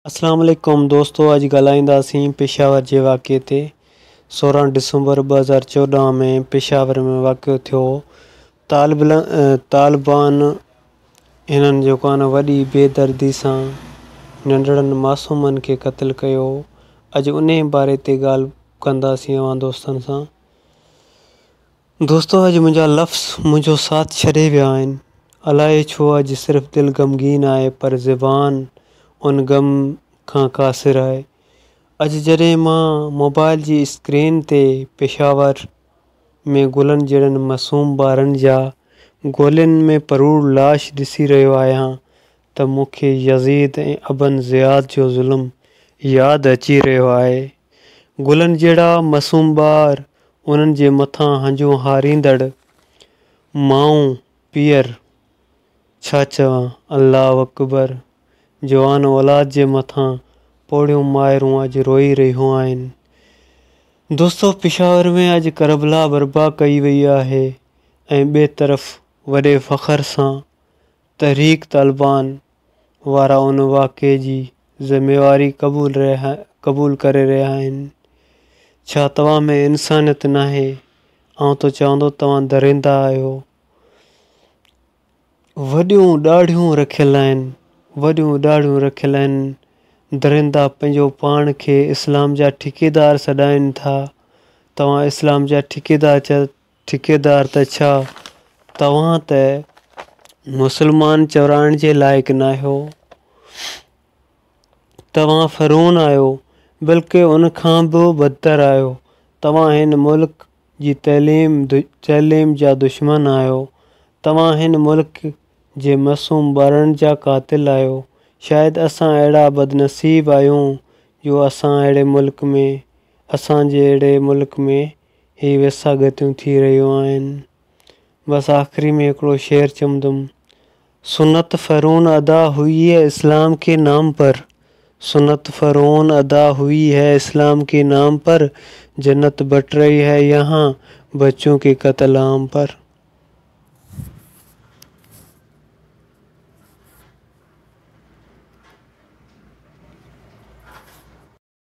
अस्सलाम वालेकुम दोस्तों, अज ॻाल्हाईंदासीं पेशावर जे वाक़े ते। 16 दिसंबर 2014 में पेशावर में वाक़ियो थियो। तालिबान हिननि जेको आहे न वॾी बेदर्दी सां नंढड़नि मासूमनि खे क़त्ल कयो। अॼु उन बारे ते ॻाल्हि कंदासीं अवां दोस्तनि सां। दोस्तो, अॼु मुंहिंजा लफ़्ज़ मुंहिंजो साथ छॾे विया आहिनि। अलाए छो अॼु सिर्फ़ु दिलि ग़मगीन आहे, पर ज़बान उन गम खां कासिर आहे। अॼु जॾहिं मां मोबाइल जी स्क्रीन ते पेशावर में गुलनि जहिड़नि मासूम ॿारनि जा गोलियुनि में परूर लाश ॾिसी रहियो आहियां त मूंखे यज़ीद ऐं अबन ज़ियाद जो ज़ुल्म यादि अची रहियो आहे। गुलनि जहिड़ा मासूम ॿार, उन्हनि जे मथां हंजूं हारींदड़ माऊं पीअर, छा चवां, अल्लाह अकबर। जवान औलाद जे मथां पोड़ियूं माइरूं अॼु रोई रहियूं आहिनि। दोस्तो, पेशावर में अॼु करबला बर्पा कई वई आहे ऐं ॿिए तरफ़ वॾे फ़ख्र सां तहरीक तालिबान वारा उन वाक़े जी ज़िमेवारी क़बूल करे रहिया आहिनि। छा तव्हां में इंसानियत नाहे? आउं त चवंदो तव्हां दरिंदा आहियो। वॾियूं ॾाढ़ियूं रखियल आहिनि। दरिंदा पंहिंजो पाण खे इस्लाम जा ठेकेदार सॾाइनि था। तव्हां इस्लाम जा ठेकेदार त छा, तव्हां त मुस्लमान चवराइण जे लाइक़ु न आहियो। तव्हां फ़िरौन आहियो, बल्कि उन खां बि बदतर आहियो। तव्हां हिन मुल्क जी तइलीम जा दुश्मन आहियो। तव्हां हिन मुल्क जे मासूम ॿारनि जा क़ातिल आहियो। शायदि असां अहिड़ा बदनसीब आहियूं जो असांजे अहिड़े मुल्क में ही वेसागतियूं थी रहियूं आहिनि। बस आख़िरी में हिकिड़ो शेर चवंदुमि, सुन्नत फ़िरौन अदा हुई है इस्लाम के नाम पर, सुन्नत फ़िरौन अदा हुई है इस्लाम के नाम पर, जन्नत बट रही है यहाँ बच्चों के कत्ल आम पर।